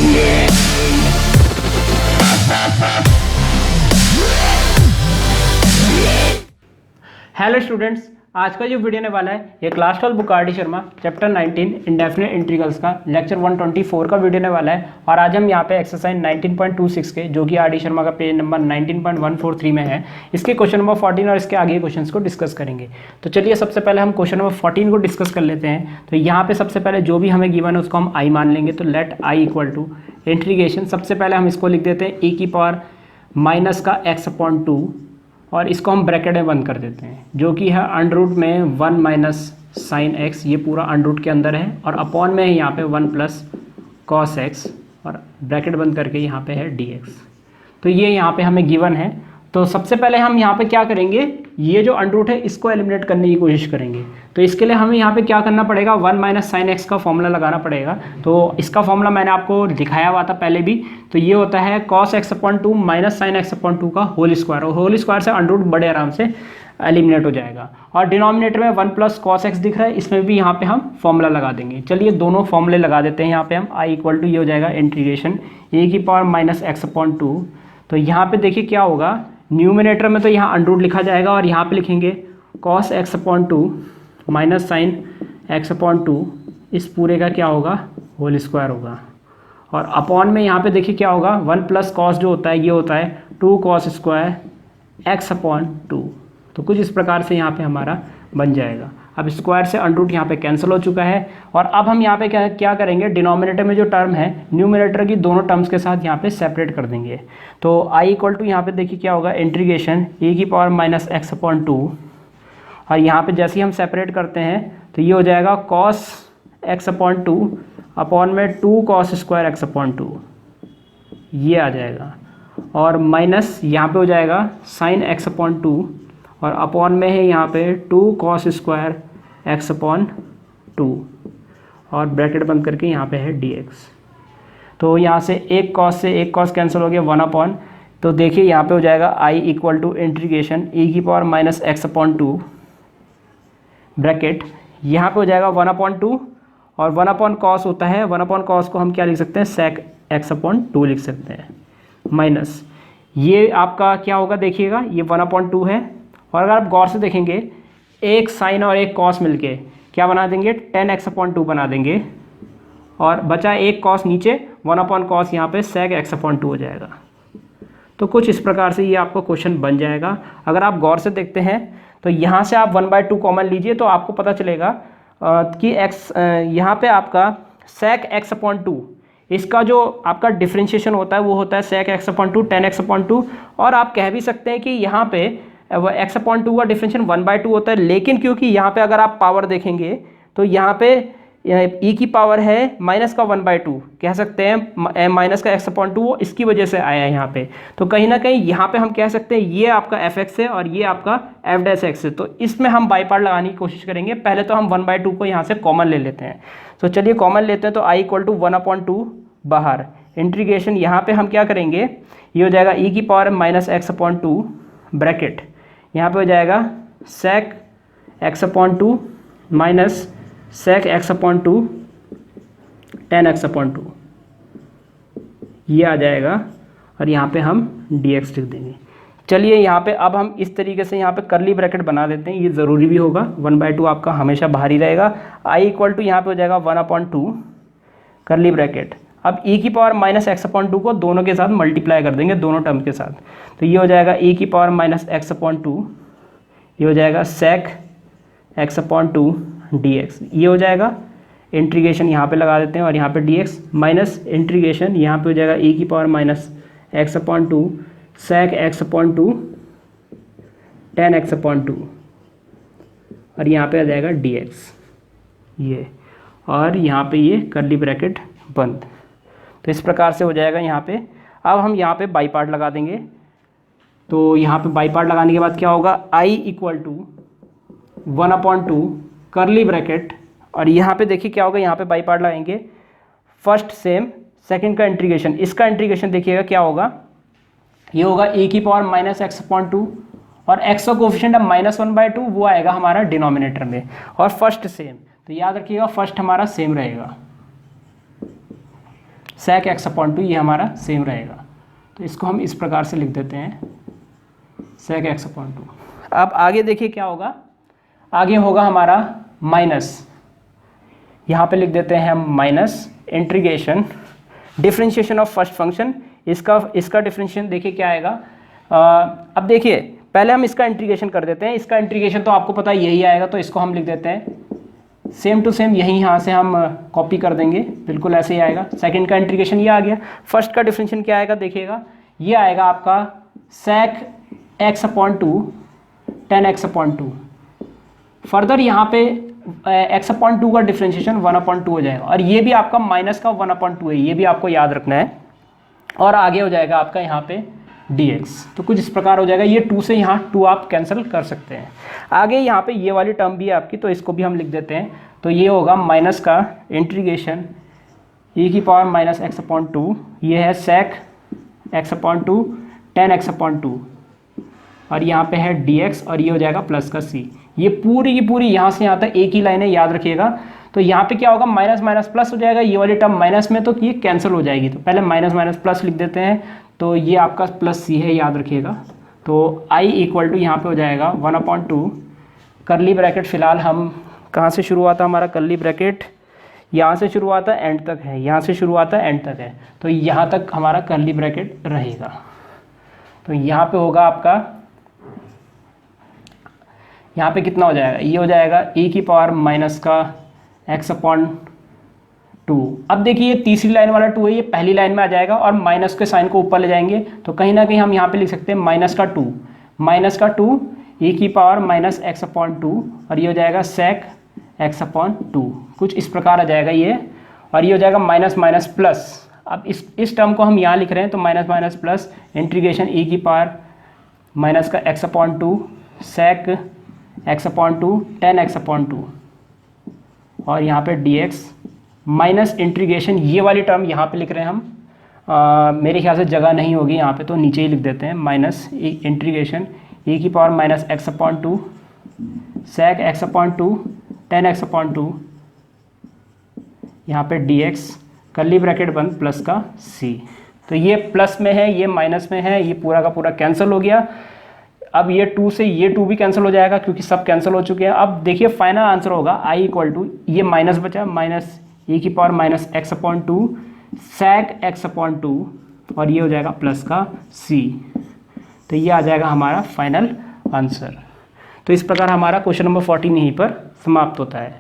Hello students, आज का जो वीडियो होने वाला है ये class 12 book R D Sharma chapter 19 indefinite integrals का लेक्चर 124 का वीडियो होने वाला है। और आज हम यहाँ पे एक्सरसाइज 19.26 के जो कि आर डी शर्मा का पेज नंबर 19.143 में है, इसके क्वेश्चन नंबर 14 और इसके आगे क्वेश्चंस को डिस्कस करेंगे। तो चलिए सबसे पहले हम क्वेश्चन नंबर 14 को डिस्कस कर लेते हैं। तो यहाँ पे सबसे पहले जो भी हमें गिवन है उसको हम आई मान लेंगे। तो let I equal to integration, सबसे पहले हम इसको लिख देते हैं e की पावर माइनस का x/2 और इसको हम ब्रैकेट में बंद कर देते हैं, जो कि है अंडर रूट में 1 माइनस साइन एक्स, ये पूरा अंडर रूट के अंदर है, और अपॉन में है यहाँ पे 1 प्लस कॉस एक्स और ब्रैकेट बंद करके यहाँ पे है dx। तो ये यहाँ पे हमें गिवन है। तो सबसे पहले हम यहाँ पे क्या करेंगे, ये जो अंडर रूट है इसको एलिमिनेट करने की कोशिश करेंगे। तो इसके लिए हमें यहाँ पे क्या करना पड़ेगा, 1 माइनस साइन एक्स का फॉर्मूला लगाना पड़ेगा। तो इसका फॉर्मूला मैंने आपको दिखाया हुआ था पहले भी। तो ये होता है cos x/2 minus sign x/2 का होल स्क्वायर, और होल स्क्वायर से अंडर रूट बड़े आराम से एलिमिनेट हो जाएगा। और डिनोमिनेटर में 1 प्लस कॉस एक्स दिख रहा है, इसमें भी यहाँ पे हम फॉर्मूला लगा देंगे। चलिए दोनों फॉर्मूले लगा देते हैं। यहाँ पे हम आई इक्वल टू ये हो जाएगा इंटीग्रेशन ए की पावर माइनस x/2। तो यहाँ पे देखिए क्या होगा, न्यूमिनेटर में तो यहाँ अंडर रूट लिखा जाएगा और यहाँ पे लिखेंगे cos x/2 minus sign x/2, इस पूरे का क्या होगा, होल स्क्वायर होगा। और अपॉन में यहाँ पे देखिए क्या होगा, 1 प्लस कॉस जो होता है ये होता है 2 कॉस स्क्वायर x/2। तो कुछ इस प्रकार से यहाँ पे हमारा बन जाएगा। अब स्क्वायर से अंडर रूट यहाँ पे कैंसिल हो चुका है। और अब हम यहाँ पे क्या करेंगे, डिनोमिनेटर में जो टर्म है न्यूमिनेटर की दोनों टर्म्स के साथ यहाँ पे सेपरेट कर देंगे। तो आई इक्वल टू यहाँ पे देखिए क्या होगा, इंटीग्रेशन ए की पावर माइनस x/2, और यहाँ पे जैसे ही हम सेपरेट करते हैं तो ये हो जाएगा कॉस x/2 अपॉन में 2 कॉस स्क्वायर x/2, ये आ जाएगा। और माइनस यहाँ पे हो जाएगा साइन x/2 और अपॉन में है यहाँ पे 2 कॉस स्क्वायर x/2 और ब्रैकेट बंद करके यहाँ पे है dx। तो यहाँ से एक कॉस से एक कॉस कैंसिल हो गया, 1 अपॉन। तो देखिए यहाँ पे हो जाएगा i equal to integration e की पावर माइनस x/2 ब्रैकेट, यहाँ पे हो जाएगा 1/2 और 1 अपॉन कॉस होता है, 1 अपॉन कॉस को हम क्या लिख सकते हैं, सेक x/2 लिख सकते हैं, माइनस ये आपका क्या होगा देखिएगा, ये 1/2 है। और अगर आप गौर से देखेंगे एक साइन और एक कॉस मिलके क्या बना देंगे, 10x/2 बना देंगे, और बचा एक कॉस नीचे, 1 अपॉन कॉस यहाँ पे सेक x/2 हो जाएगा। तो कुछ इस प्रकार से ये आपको क्वेश्चन बन जाएगा। अगर आप गौर से देखते हैं तो यहाँ से आप 1/2 कॉमन लीजिए तो आपको पता चलेगा कि x यहाँ पे आपका सेक x/2, इसका जो आपका डिफ्रेंशिएशन होता है वो होता है सेक x/2 10x/2। और आप कह भी सकते हैं कि यहाँ पे x/2 का डिफरेंशिएशन 1/2 होता है, लेकिन क्योंकि यहाँ पे अगर आप पावर देखेंगे तो यहाँ पे e की पावर है माइनस का 1/2, कह सकते हैं माइनस का x/2 वो इसकी वजह से आया है यहाँ पे। तो कहीं ना कहीं यहाँ पे हम कह सकते हैं ये आपका fx है और ये आपका f'(x) है। तो इसमें हम बाई पार्ट लगाने की कोशिश करेंगे। पहले तो हम 1/2 को यहाँ से कॉमन ले लेते हैं। तो चलिए कॉमन लेते हैं। तो i इक्वल टू 1/2 बाहर, इंटीग्रेशन यहाँ पे हम क्या करेंगे, ये हो जाएगा e की पावर माइनस x/2 ब्रैकेट, यहाँ पे हो जाएगा सेक x/2 minus sec x/2 10x/2, ये आ जाएगा। और यहाँ पे हम dx लिख देंगे। चलिए यहाँ पे अब हम इस तरीके से यहाँ पे करली ब्रैकेट बना देते हैं, ये ज़रूरी भी होगा, 1/2 आपका हमेशा बाहर ही रहेगा। i इक्वल टू यहाँ पे हो जाएगा 1/2 करली ब्रैकेट। अब e की पावर माइनस x/2 को दोनों के साथ मल्टीप्लाई कर देंगे, दोनों टर्म के साथ। तो ये हो जाएगा e की पावर माइनस x/2, ये हो जाएगा सेक x/2 dx, ये हो जाएगा। इंटीग्रेशन यहाँ पे लगा देते हैं और यहाँ पे dx माइनस इंटीग्रेशन यहाँ पे हो जाएगा e की पावर माइनस x/2 सेक x/2 10x/2 और यहाँ पे आ जाएगा dx, ये, और यहाँ पे ये करली ब्रैकेट बंद। तो इस प्रकार से हो जाएगा यहाँ पे। अब हम यहाँ पे बाई पार्ट लगा देंगे। तो यहाँ पे बाई पार्ट लगाने के बाद क्या होगा, i इक्वल टू 1/2 करली ब्रैकेट, और यहाँ पे देखिए क्या होगा, यहाँ पे बाई पार्ट लगाएंगे, फर्स्ट सेम सेकंड का इंटीग्रेशन, इसका इंटीग्रेशन देखिएगा क्या होगा, ये होगा e की पावर माइनस x/2 और x का कोफिशिएंट है -1/2, वो आएगा हमारा डिनोमिनेटर में, और फर्स्ट सेम। तो याद रखिएगा फर्स्ट हमारा सेम रहेगा, sec x अपॉन 2 ये हमारा सेम रहेगा। तो इसको हम इस प्रकार से लिख देते हैं sec x अपॉन 2। अब आगे देखिए क्या होगा, आगे होगा हमारा माइनस, यहाँ पे लिख देते हैं हम minus integration differentiation of first function, इसका डिफरेंशिएशन देखिए क्या आएगा। अब देखिए पहले हम इसका इंटीग्रेशन कर देते हैं, इसका इंटीग्रेशन तो आपको पता है यही आएगा, तो इसको हम लिख देते हैं सेम टू सेम, यही यहाँ से हम कॉपी कर देंगे, बिल्कुल ऐसे ही आएगा। सेकंड का इंटीग्रेशन ये आ गया। फर्स्ट का डिफरेंशिएशन क्या आएगा देखिएगा, ये आएगा आपका sec x upon 2 tan x upon 2। Further यहाँ पे x अपॉन 2 का डिफरेंशिएशन 1 अपॉन 2 हो जाएगा, और ये भी आपका माइनस का 1 अपॉन 2 है, ये भी आपको याद रखना है। और आगे हो जाएगा आपका यहाँ पे dx, तो कुछ इस प्रकार हो जाएगा। ये 2 से यहाँ 2 आप कैंसिल कर सकते हैं। आगे यहाँ पे ये वाली टर्म भी है आपकी, तो इसको भी हम लिख देते हैं। तो ये होगा माइनस का इंटीग्रेशन e की पावर माइनस x अपॉन 2, ये है sec x upon 2 tan x upon 2, और यहाँ पे है dx, और ये हो जाएगा प्लस का c। ये पूरी की पूरी यहाँ से यहाँ तक एक ही लाइन है, याद रखिएगा। तो यहाँ पे क्या होगा, माइनस माइनस प्लस हो जाएगा, ये वाली टर्म माइनस में, तो ये कैंसिल हो जाएगी। तो पहले माइनस माइनस प्लस लिख देते हैं, तो ये आपका प्लस c है, याद रखिएगा। तो i इक्वल टू यहाँ पे हो जाएगा 1 अपॉन 2, करली ब्रैकेट फिलहाल हम कहाँ से शुरू हुआ था, हमारा करली ब्रैकेट यहाँ से शुरू हुआ था एंड तक है, यहाँ से शुरू हुआ था एंड तक है, तो यहाँ तक हमारा करली ब्रैकेट रहेगा। तो यहाँ पे होगा आपका, यहाँ पे कितना हो जाएगा, ये हो जाएगा e की पावर माइनस का x अपॉन 2। अब देखिए ये तीसरी लाइन वाला 2 है, ये पहली लाइन में आ जाएगा, और माइनस के साइन को ऊपर ले जाएंगे, तो कहीं ना कहीं हम यहाँ पे लिख सकते हैं माइनस का 2 e की पावर माइनस x अपॉन 2, और ये हो जाएगा sec x अपॉन 2, कुछ इस प्रकार आ जाएगा ये। और ये हो जाएगा माइनस माइनस प्लस। अब इस टर्म को हम यहाँ लिख रहे हैं, तो minus minus plus integration e की पावर माइनस का x upon 2 sec x upon 2 tan x upon 2, और यहाँ पे dx माइनस इंटीग्रेशन, ये वाली टर्म यहाँ पे लिख रहे हैं हम, मेरे ख्याल से जगह नहीं होगी यहाँ पे, तो नीचे ही लिख देते हैं माइनस इंटीग्रेशन e की power minus x upon 2 sec x upon 2 tan x upon 2, यहाँ पे dx कर्ली ब्रैकेट बंद प्लस का c। तो ये प्लस में है, ये माइनस में है, ये पूरा का पूरा कैंसिल हो गया। अब ये 2 से ये 2 भी कैंसिल हो जाएगा, क्योंकि सब कैंसिल हो चुके हैं। अब देखिए फाइनल आंसर होगा i इक्वल टू, ये माइनस बचा, माइनस e की power minus x upon 2 sec x upon 2, और ये हो जाएगा प्लस का c। तो ये आ जाएगा हमारा फाइनल आंसर। तो इस प्रकार हमारा क्वेश्चन नंबर 14 यहीं पर समाप्त होता है।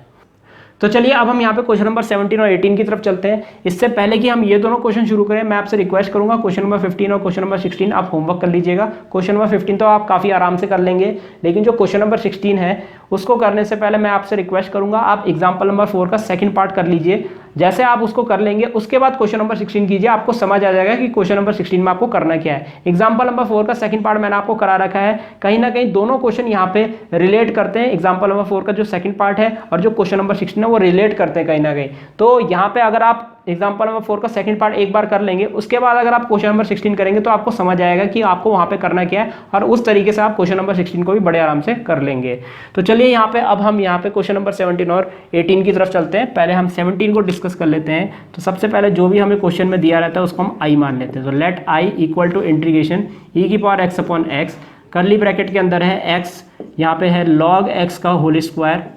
तो चलिए अब हम यहाँ पे क्वेश्चन नंबर 17 और 18 की तरफ चलते हैं। इससे पहले कि हम ये दोनों क्वेश्चन शुरू करें, मैं आपसे रिक्वेस्ट करूंगा क्वेश्चन नंबर 15 और क्वेश्चन नंबर 16 आप होमवर्क कर लीजिएगा। क्वेश्चन नंबर 15 तो आप काफ़ी आराम से कर लेंगे, लेकिन जो क्वेश्चन नंबर 16 है उसको करने से पहले मैं आपसे रिक्वेस्ट करूंगा आप एग्जाम्पल नंबर 4 का सेकंड पार्ट कर लीजिए। जैसे आप उसको कर लेंगे उसके बाद क्वेश्चन नंबर 16 कीजिए, आपको समझ आ जाएगा कि क्वेश्चन नंबर 16 में आपको करना क्या है। एग्जाम्पल नंबर 4 का सेकंड पार्ट मैंने आपको करा रखा है, कहीं ना कहीं दोनों क्वेश्चन यहाँ पे रिलेट करते हैं। एग्जाम्पल नंबर 4 का जो सेकंड पार्ट है और जो क्वेश्चन नंबर 16 है वो रिलेट करते हैं कहीं ना कहीं। तो यहाँ पे अगर आप एग्जाम्पल नंबर 4 का सेकंड पार्ट एक बार कर लेंगे, उसके बाद अगर आप क्वेश्चन नंबर 16 करेंगे तो आपको समझ आएगा कि आपको वहाँ पे करना क्या है, और उस तरीके से आप क्वेश्चन नंबर 16 को भी बड़े आराम से कर लेंगे। तो चलिए यहाँ पे अब हम यहाँ पे क्वेश्चन नंबर 17 और 18 की तरफ चलते हैं। पहले हम 17 को डिस्कस कर लेते हैं। तो सबसे पहले जो भी हमें क्वेश्चन में दिया रहता है उसको हम i मान लेते हैं। तो let i equal to integration e की power x upon x, curly bracket के अंदर है x, यहाँ पे है log x का होल स्क्वायर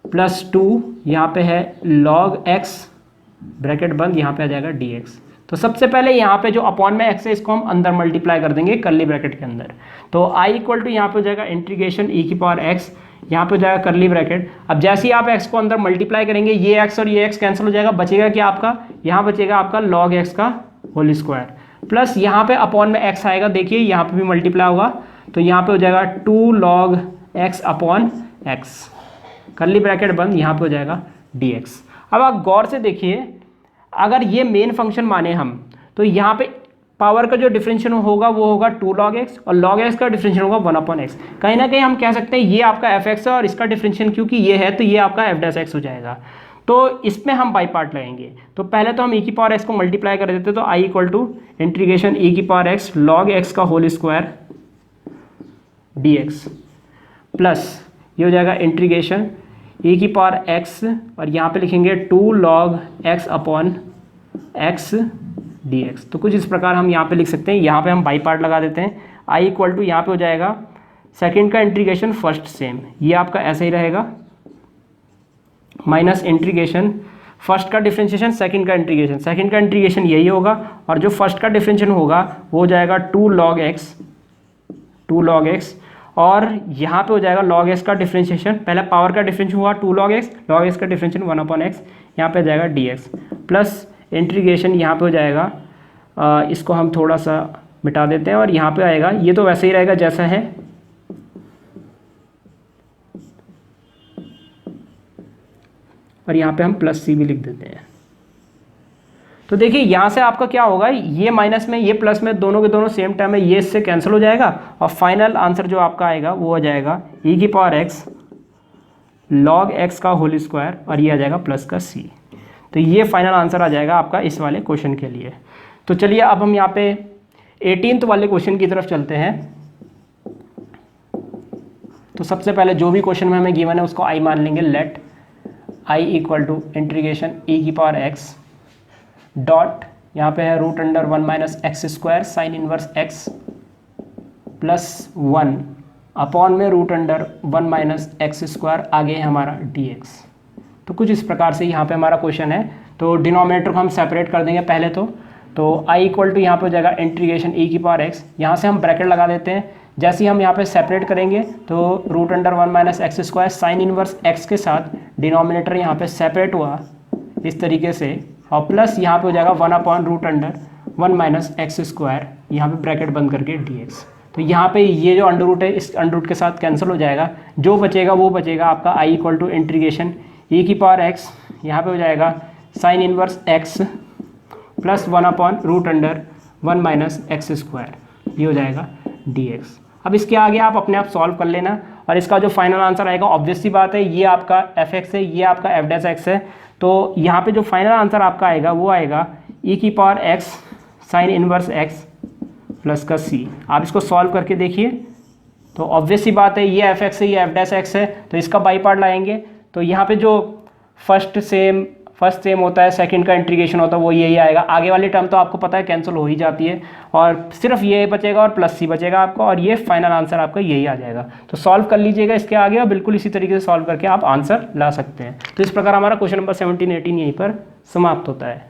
प्लस 2, यहाँ पे है log x ब्रैकेट बंद, यहाँ पे आ जाएगा dx। तो सबसे पहले यहाँ पे जो अपॉन में x है इसको हम अंदर मल्टीप्लाई कर देंगे करली ब्रैकेट के अंदर। तो i इक्वल टू यहाँ पे हो जाएगा इंटीग्रेशन e की पावर x, यहाँ पे हो जाएगा करली ब्रैकेट। अब जैसे ही आप x को अंदर मल्टीप्लाई करेंगे ये x और ये x कैंसिल हो जाएगा, बचेगा क्या आपका, यहाँ बचेगा आपका log x का होल स्क्वायर प्लस यहाँ पे अपॉन में x आएगा, देखिए यहाँ पे भी मल्टीप्लाई होगा, तो यहाँ पे हो जाएगा 2 log x upon x, curly bracket बंद, यहाँ पे हो जाएगा dx। अब आप गौर से देखिए, अगर ये मेन फंक्शन माने हम, तो यहाँ पे पावर का जो डिफरेंशियल होगा वो होगा 2 log x, और log x का डिफरेंशियल होगा 1 अपॉन x। कहीं ना कहीं हम कह सकते हैं ये आपका fx है और इसका डिफरेंशियल क्योंकि ये है तो ये आपका f' हो जाएगा। तो इसमें हम बाई पार्ट लगेंगे। तो पहले तो हम e की पावर x को मल्टीप्लाई कर देते, तो i equal to integration e की पावर x log x का होल स्क्वायर dx प्लस ये हो जाएगा इंटीग्रेशन e की पावर x, और यहाँ पे लिखेंगे 2 log x upon x d x. तो कुछ इस प्रकार हम यहाँ पे लिख सकते हैं। यहाँ पे हम बाई पार्ट लगा देते हैं। आई इक्वल टू यहाँ पे हो जाएगा सेकंड का इंटीग्रेशन फर्स्ट सेम, ये आपका ऐसा ही रहेगा, माइनस इंटीग्रेशन फर्स्ट का डिफरेंशिएशन सेकंड का इंटीग्रेशन, सेकंड का इंटीग्रेशन यही होगा, और जो फर्स्ट का डिफरेंशिएशन होगा वो हो जाएगा 2 log x, और यहाँ पे हो जाएगा log x का डिफरेंशिएशन, पहले पावर का डिफरेंशिएशन हुआ 2 log x का डिफरेंशिएशन 1/x, यहाँ पे जाएगा dx प्लस इंटीग्रेशन यहाँ पे हो जाएगा, इसको हम थोड़ा सा मिटा देते हैं और यहाँ पे आएगा, ये तो वैसे ही रहेगा जैसा है, और यहाँ पे हम प्लस सी भी लिख देते हैं। तो देखिए यहाँ से आपका क्या होगा, ये माइनस में ये प्लस में दोनों के दोनों सेम टाइम में ये इससे कैंसिल हो जाएगा, और फाइनल आंसर जो आपका आएगा वो हो जाएगा e की पावर x log x का होल स्क्वायर, और ये आ जाएगा प्लस का c। तो ये फाइनल आंसर आ जाएगा आपका इस वाले क्वेश्चन के लिए। तो चलिए अब हम यहाँ पे 18th वाले क्वेश्चन की तरफ चलते हैं। तो सबसे पहले जो भी क्वेश्चन में हमें गिवन है उसको i मान लेंगे। Let i equal to integration e की पावर x डॉट, यहाँ पे है root under 1 minus x square sine inverse x plus 1 upon में root under 1 minus x square, आगे है हमारा dx। तो कुछ इस प्रकार से यहाँ पे हमारा क्वेश्चन है। तो डिनोमिनेटर को हम सेपरेट कर देंगे पहले तो i इक्वल टू यहाँ पे हो जाएगा इंटीग्रेशन e की पावर x, यहाँ से हम ब्रैकेट लगा देते हैं। जैसे ही हम यहाँ पे सेपरेट करेंगे तो root under 1 minus x square sine inverse x के साथ डिनोमिनेटर यहाँ पे सेपरेट हुआ इस तरीके से, और प्लस यहाँ पे हो जाएगा 1 upon root under 1 minus x square, यहाँ पे ब्रैकेट बंद करके dx। तो यहाँ पे ये जो अंडर रूट है इस अंडर रूट के साथ कैंसिल हो जाएगा, जो बचेगा वो बचेगा आपका i equal to integration e की पावर x, यहाँ पे हो जाएगा sine inverse x plus 1 upon root under 1 minus x square, ये हो जाएगा dx। अब इसके आगे आप अपने आप सॉल्व कर लेना, और इसका जो फाइनल आंसर आएगा ऑब्वियस सी बात है, ये आपका fx है, ये आपका f' है। तो यहाँ पे जो फाइनल आंसर आपका आएगा वो आएगा e की power x sign inverse x plus का c। आप इसको सॉल्व करके देखिए, तो ऑब्वियस सी बात है ये fx है, ये f' है, तो इसका बाई पार्ट लाएंगे। तो यहाँ पे जो फर्स्ट सेम होता है, सेकंड का इंटीग्रेशन होता है, वो यही आएगा। आगे वाली टर्म तो आपको पता है कैंसिल हो ही जाती है, और सिर्फ ये बचेगा और प्लस सी बचेगा आपको, और ये फाइनल आंसर आपका यही आ जाएगा। तो सॉल्व कर लीजिएगा इसके आगे, और बिल्कुल इसी तरीके से सॉल्व करके आप आंसर ला सकते हैं। तो इस प्रकार हमारा क्वेश्चन नंबर 17, 18 यहीं पर समाप्त होता है।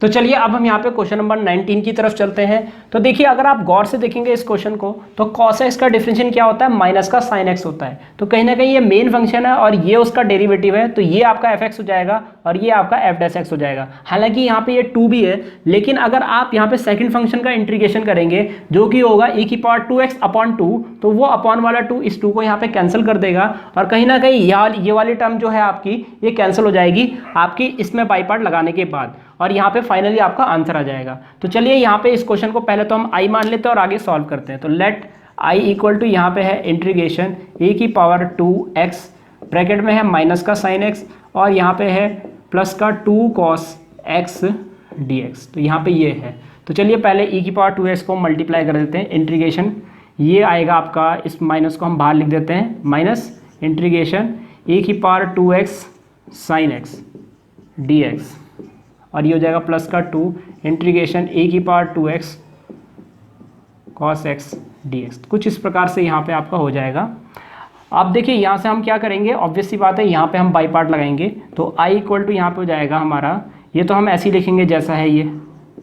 तो चलिए अब हम यहाँ पे क्वेश्चन नंबर 19 की तरफ चलते हैं। तो देखिए अगर आप गौर से देखेंगे इस क्वेश्चन को, तो cos x का डिफरेंशिएशन क्या होता है, माइनस का sin x होता है। तो कहीं ना कहीं ये मेन फंक्शन है और ये उसका डेरिवेटिव है, तो ये आपका fx हो जाएगा और ये आपका f' हो जाएगा। हालांकि यहाँ पे ये 2 भी है, लेकिन अगर आप यहाँ पे सेकंड फंक्शन का इंटीग्रेशन करेंगे जो कि होगा e की पावर 2x अपॉन 2, तो वो अपॉन वाला 2 इस 2 को यहाँ पे कैंसिल कर देगा, और कहीं ना कहीं ये वाली टर्म जो है आपकी ये कैंसिल हो जाएगी आपकी इसमें बाई पार्ट लगाने के बाद, और यहाँ पे फाइनली आपका आंसर आ जाएगा। तो चलिए यहाँ पे इस क्वेश्चन को पहले तो हम i मान लेते हैं और आगे सॉल्व करते हैं। तो लेट i इक्वल टू यहाँ पे है इंटीग्रेशन e की पावर 2x, ब्रैकेट में है माइनस का साइन x, और यहाँ पे है प्लस का 2 cos x dx। तो यहाँ पे ये है। तो चलिए पहले e की पावर 2x को मल्टीप्लाई कर देते हैं, इंटीग्रेशन ये आएगा आपका, इस माइनस को हम बाहर लिख देते हैं, माइनस इंटीग्रेशन e की power 2x sine x dx, और ये हो जाएगा प्लस का 2 इंटीग्रेशन e की power 2x cos x dx। कुछ इस प्रकार से यहाँ पे आपका हो जाएगा। अब देखिए यहाँ से हम क्या करेंगे, ऑब्वियस सी बात है यहाँ पे हम बाई पार्ट लगाएंगे। तो i इक्वल टू यहाँ पे हो जाएगा हमारा, ये तो हम ऐसे ही लिखेंगे जैसा है, ये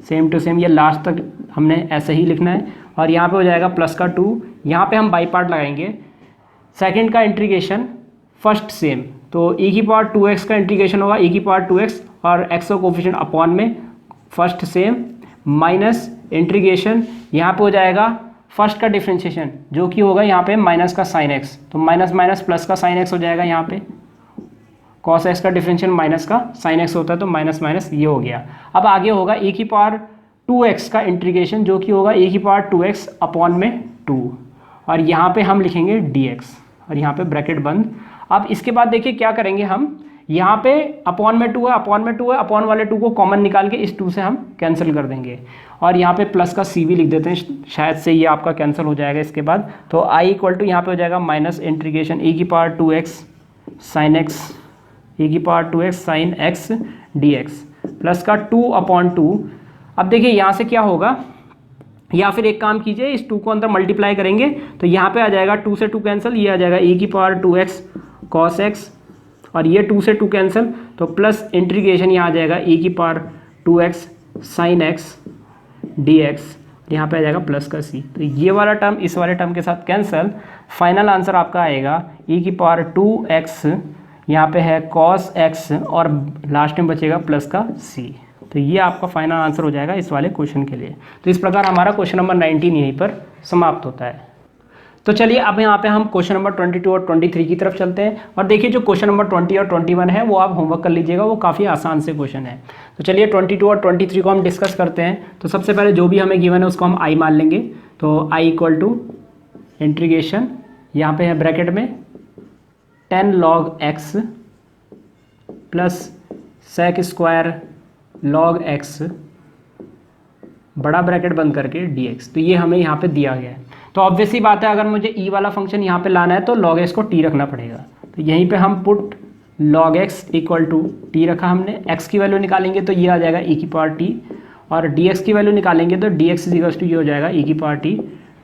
सेम टू सेम, ये लास्ट तक हमने ऐसे ही लिखना है, और यहाँ पे हो जाएगा प्लस का 2, यहाँ पे हम बाई पार्ट लगाएंगे। सेकेंड का इंटीग्रेशन फर्स्ट सेम, तो e की पावर 2x का इंटीग्रेशन होगा e की पावर 2x और x का कोफिशिएंट अपॉन में फर्स्ट सेम, माइनस इंटीग्रेशन यहाँ पे हो जाएगा फर्स्ट का डिफरेंशिएशन जो कि होगा यहाँ पे माइनस का साइन x, तो माइनस माइनस प्लस का साइन x हो जाएगा। यहाँ पे cos x का डिफरेंशिएशन माइनस का साइन x होता है, तो माइनस माइनस ये हो गया। अब आगे होगा e की पावर 2x का इंटीग्रेशन जो कि होगा e की पावर 2x अपॉन में 2, और यहाँ पे हम लिखेंगे dx, और यहाँ पे ब्रैकेट बंद। अब इसके बाद देखिए क्या करेंगे हम, यहाँ पे अपॉन में 2 है, अपॉन में 2 है, अपॉन वाले 2 को कॉमन निकाल के इस 2 से हम कैंसिल कर देंगे, और यहाँ पे प्लस का c भी लिख देते हैं, शायद से ये आपका कैंसिल हो जाएगा इसके बाद। तो i इक्वल टू यहाँ पे हो जाएगा माइनस इंटीग्रेशन e की power 2x sine x, e की power 2x sine x dx, plus का 2/2। अब देखिए यहाँ से क्या होगा, या फिर एक काम कीजिए, इस 2 को अंदर मल्टीप्लाई करेंगे तो यहाँ पे आ जाएगा 2 से 2 कैंसिल, ये आ जाएगा e⁻²x cos x, और ये 2 से 2 कैंसिल तो प्लस इंटीग्रेशन यहाँ आ जाएगा e⁻²x sin x dx, यहाँ पे आ जाएगा प्लस का c। तो ये वाला टर्म इस वाले टर्म के साथ कैंसिल, फाइनल आंसर आपका आएगा e⁻²x, यहाँ पे है cos x और लास्ट में बचेगा प्लस का c। तो ये आपका फाइनल आंसर हो जाएगा इस वाले क्वेश्चन के लिए। तो इस प्रकार हमारा क्वेश्चन नंबर 19 यहीं पर समाप्त होता है। तो चलिए अब यहाँ पे हम क्वेश्चन नंबर 22 और 23 की तरफ चलते हैं। और देखिए जो क्वेश्चन नंबर 20 और 21 है वो आप होमवर्क कर लीजिएगा, वो काफ़ी आसान से क्वेश्चन है। तो चलिए 22 और 23 को हम डिस्कस करते हैं। तो सबसे पहले जो भी हमें गिवन है उसको हम आई मान लेंगे। तो आई इक्वल टू इंटीग्रेशन, यहाँ पे है ब्रैकेट में 10 log x plus sec square log x बड़ा ब्रैकेट बंद करके dx। तो ये हमें यहाँ पे दिया गया है। तो ऑब्वियसली बात है, अगर मुझे e वाला फंक्शन यहाँ पे लाना है तो log x को t रखना पड़ेगा। तो यहीं पे हम put log x equal to t रखा हमने, x की वैल्यू निकालेंगे तो ये आ जाएगा e⁻t, और dx की वैल्यू निकालेंगे तो dx इक्वल टू ये हो जाएगा e⁻t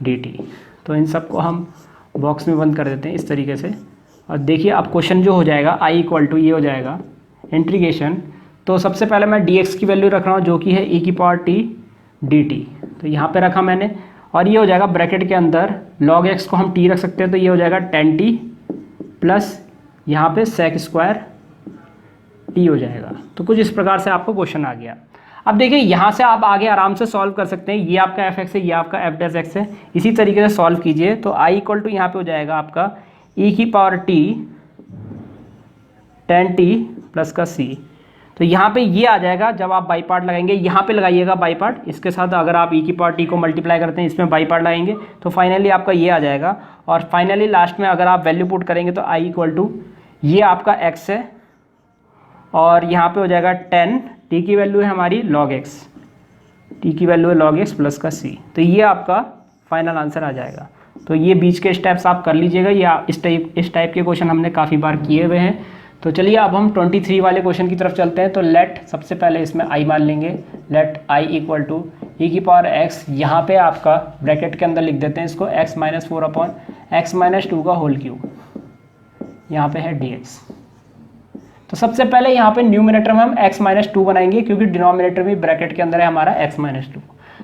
dt। तो इन सबको हम बॉक्स में बंद कर देते हैं इस तरीके से। और देखिए अब क्वेश्चन जो हो जाएगा i इक्वल टू ये हो जाएगा इंटीग्रेशन। तो सबसे पहले मैं dx की वैल्यू रख रहा हूँ जो कि है e⁻t dt। तो यहाँ पे रखा मैंने, और ये हो जाएगा ब्रैकेट के अंदर log x को हम t रख सकते हैं तो ये हो जाएगा 10t प्लस यहाँ पे sec स्क्वायर t हो जाएगा। तो कुछ इस प्रकार से आपको क्वेश्चन आ गया। अब देखिए यहाँ से आप आगे आराम से सॉल्व कर सकते हैं। ये आपका f(x) है, ये आपका f'(x) है। इसी तरीके से सॉल्व कीजिए। तो i इक्वल टू यहाँ पे हो जाएगा आपका e⁻t 10t प्लस का c। तो यहाँ पे ये आ जाएगा, जब आप बाई पार्ट लगाएंगे यहाँ पे लगाइएगा बाई पार्ट, इसके साथ अगर आप e⁻t को मल्टीप्लाई करते हैं इसमें बाई पार्ट लगाएंगे तो फाइनली आपका ये आ जाएगा। और फाइनली लास्ट में अगर आप वैल्यू पुट करेंगे तो i इक्वल टू ये आपका x है और यहाँ पे हो जाएगा 10, t की वैल्यू है हमारी log x, t की वैल्यू है log x प्लस का c। तो ये आपका फाइनल आंसर आ जाएगा। तो ये बीच के स्टेप्स आप कर लीजिएगा, ये इस टाइप के क्वेश्चन हमने काफ़ी बार किए हुए हैं। तो चलिए अब हम 23 वाले क्वेश्चन की तरफ चलते हैं। तो लेट सबसे पहले इसमें i मान लेंगे, let i equal to e⁻x, यहाँ पे आपका ब्रैकेट के अंदर लिख देते हैं इसको x-4/x-2 का होल क्यूब, यहाँ पे है dx। तो सबसे पहले यहाँ पे न्यूमिनेटर में हम x-2 बनाएंगे क्योंकि डिनोमिनेटर भी ब्रैकेट के अंदर है हमारा x-2।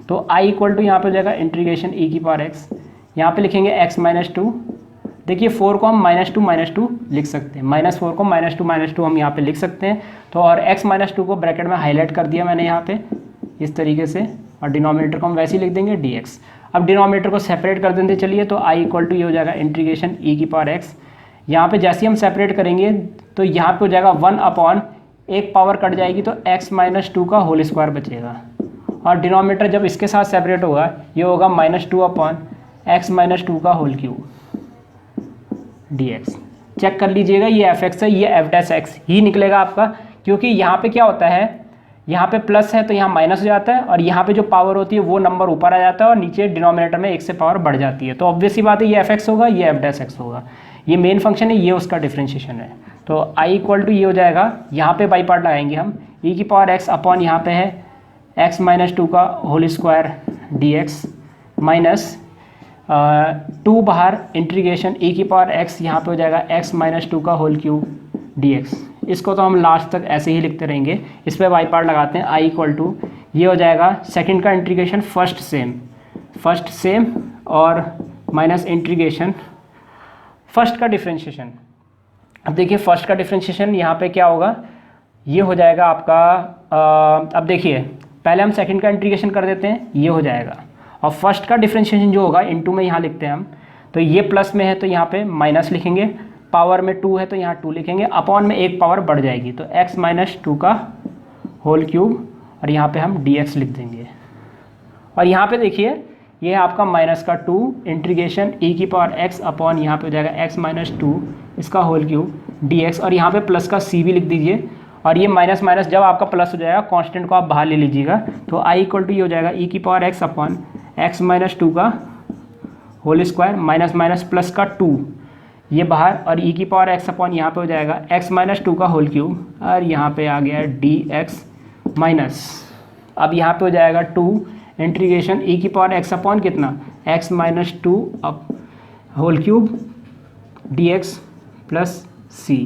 तो i इक्वल टू यहाँ पे हो जाएगा इंटीग्रेशन e⁻x, यहाँ पे लिखेंगे x-2। देखिए 4 को हम -2 लिख सकते हैं, -4 को -2 हम यहाँ पे लिख सकते हैं। तो और x-2 को ब्रैकेट में हाईलाइट कर दिया मैंने यहाँ पे इस तरीके से, और डिनोमिनेटर को हम वैसे ही लिख देंगे dx। अब डिनोमिनेटर को सेपरेट कर देंगे। चलिए तो i इक्वल टू ये हो जाएगा इंटीग्रेशन e⁻x, यहाँ पे जैसे ही हम सेपरेट करेंगे तो यहाँ पे हो जाएगा 1/एक पावर कट जाएगी तो x-2 का होल स्क्वायर बचेगा, और डिनोमिनेटर जब इसके साथ सेपरेट होगा ये होगा -2/x-2 का होल क्यूब dx। चेक कर लीजिएगा, ये f(x) है, ये f'(x) ही निकलेगा आपका, क्योंकि यहाँ पे क्या होता है, यहाँ पे प्लस है तो यहाँ माइनस हो जाता है, और यहाँ पे जो पावर होती है वो नंबर ऊपर आ जाता है और नीचे डिनोमिनेटर में 1 से पावर बढ़ जाती है। तो ऑब्वियसली बात है ये f(x) होगा, ये f'(x) होगा। ये मेन फंक्शन है, ये उसका डिफ्रेंशिएशन है। तो i इक्वल टू ये हो जाएगा, यहाँ पे बाई पार्ट लगाएंगे हम, e⁻x अपॉन यहाँ पे है x-2 का होल स्क्वायर dx माइनस 2 बाहर इंटीग्रेशन e⁻x, यहाँ पे हो जाएगा x-2 का होल क्यूब dx। इसको तो हम लास्ट तक ऐसे ही लिखते रहेंगे। इस पर बाई पार्ट लगाते हैं। i इक्वल टू ये हो जाएगा सेकंड का इंटीग्रेशन फर्स्ट सेम और माइनस इंटीग्रेशन फर्स्ट का डिफ्रेंशिएशन। अब देखिए फर्स्ट का डिफ्रेंशिएशन यहाँ पे क्या होगा, ये हो जाएगा आपका अब देखिए पहले हम सेकंड का इंटीग्रेशन कर देते हैं, ये हो जाएगा, और फर्स्ट का डिफ्रेंशिएशन जो होगा इनटू में यहाँ लिखते हैं हम। तो ये प्लस में है तो यहाँ पे माइनस लिखेंगे, पावर में 2 है तो यहाँ 2 लिखेंगे, अपॉन में 1 पावर बढ़ जाएगी तो x-2 का होल क्यूब, और यहाँ पे हम dx लिख देंगे। और यहाँ पे देखिए ये है आपका -2 इंटीग्रेशन e⁻x अपॉन यहाँ पे हो जाएगा x-2 इसका होल क्यूब dx, और यहाँ पे प्लस का c भी लिख दीजिए। और ये माइनस माइनस जब आपका प्लस हो जाएगा कांस्टेंट को आप बाहर ले लीजिएगा। तो i इक्वल टू ये हो जाएगा e⁻x अपॉन x-2 का whole square minus minus plus का 2 ये बाहर, और e⁻x अपॉन यहाँ पे हो जाएगा x-2 का होल क्यूब, और यहाँ पे आ गया dx माइनस, अब यहाँ पे हो जाएगा 2 इंटीग्रेशन ई की पावर एक्स अपॉन कितना, x minus 2 up whole cube d x plus c.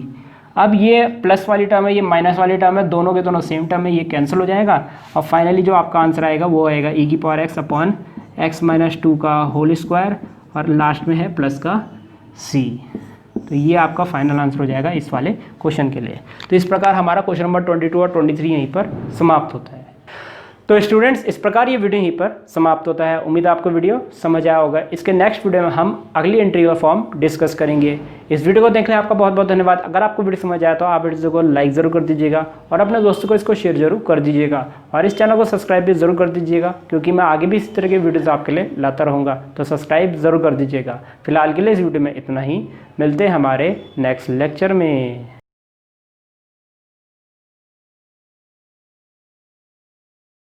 अब ये प्लस वाली टर्म है, ये माइनस वाली टर्म है, दोनों के दोनों सेम टर्म है, ये कैंसिल हो जाएगा और फाइनली जो आपका आंसर आएगा वो आएगा ई की power x upon x minus 2 का होल स्क्वायर और लास्ट में है प्लस का सी। तो ये आपका फाइनल आंसर हो जाएगा इस वाले क्वेश्चन के लिए। तो इस प्रकार हमारा क्वेश्चन नंबर 22 और 23 यहीं पर समाप्त होता है। तो स्टूडेंट्स, इस प्रकार ये वीडियो यहीं पर समाप्त होता है। उम्मीद है आपको वीडियो समझ आया होगा। इसके नेक्स्ट वीडियो में हम अगली इंटीग्रल फॉर्म डिस्कस करेंगे। इस वीडियो को देखने आपका बहुत बहुत धन्यवाद। अगर आपको वीडियो समझ आया तो आप वीडियो को लाइक ज़रूर कर दीजिएगा और अपने दोस्तों को इसको शेयर जरूर कर दीजिएगा और इस चैनल को सब्सक्राइब भी ज़रूर कर दीजिएगा, क्योंकि मैं आगे भी इस तरह के वीडियोज़ आपके लिए लाता रहूँगा। तो सब्सक्राइब ज़रूर कर दीजिएगा। फिलहाल के लिए इस वीडियो में इतना ही, मिलते हैं हमारे नेक्स्ट लेक्चर में।